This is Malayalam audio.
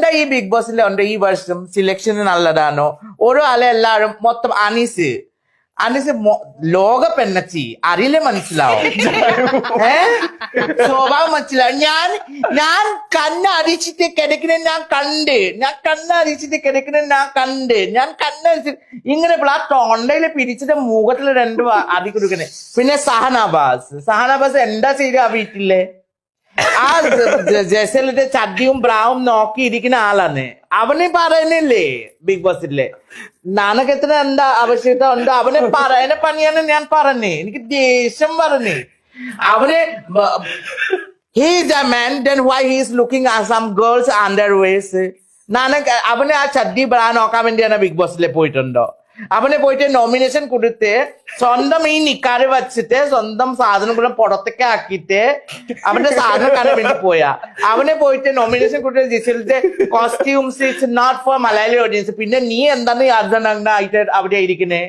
എന്താ ഈ ബിഗ് ബോസിലെ ഉണ്ട് ഈ വർഷം സിലക്ഷൻ നല്ലതാണോ ഓരോ ആളെ എല്ലാരും മൊത്തം അനീസ് ലോക പെണ്ണച്ചി അറിയില്ലേ മനസ്സിലാവും സ്വഭാവം മനസ്സിലാവും ഞാൻ കണ്ണടിച്ചിട്ട് കിടക്കുന്ന ഞാൻ കണ്ണടിച്ചിട്ട് കിടക്കുന്ന ഞാൻ കണ്ണടിച്ചിട്ട് ഇങ്ങനെ ആ തൊണ്ടയില് പിരിച്ചിട്ട് മുഖത്തില് രണ്ടു അടി കൊടുക്കണേ പിന്നെ സഹനാബാസ് എന്താ ചെയ്ത ആ വീട്ടിലെ ആ ജസലിന്റെ ചട്ടിയും ബ്രാവും നോക്കിയിരിക്കുന്ന ആളാണ് അവനെ പറയുന്നില്ലേ ബിഗ് ബോസിലെ നാണകത്തിന് എന്താ ആവശ്യകത ഉണ്ട് അവനെ പറയുന്ന പണിയാണ് ഞാൻ പറഞ്ഞേ എനിക്ക് ദേഷ്യം പറഞ്ഞേ അവനെ he's a man then why he's looking at some girls underwears അവന് ആ ചഡ്ഡി ബ്രാ നോക്കാൻ വേണ്ടിയാണ് ബിഗ് ബോസിലെ പോയിട്ടുണ്ടോ അവനെ പോയിട്ട് നോമിനേഷൻ കൊടുത്ത് സ്വന്തം ഈ നിക്കാറ് വച്ചിട്ട് സ്വന്തം സാധനം കൂടെ പുറത്തേക്ക് ആക്കിയിട്ട് അവന്റെ സാധനം കാണാൻ വേണ്ടി പോയാ അവനെ പോയിട്ട് നോമിനേഷൻ കൊടുത്ത് ജിസലിന്റെ costumes it's not for Malayali audience പിന്നെ നീ എന്താണ് അർദ്ധനഗ്നായിട്ട് അവിടെ ഇരിക്കുന്നേ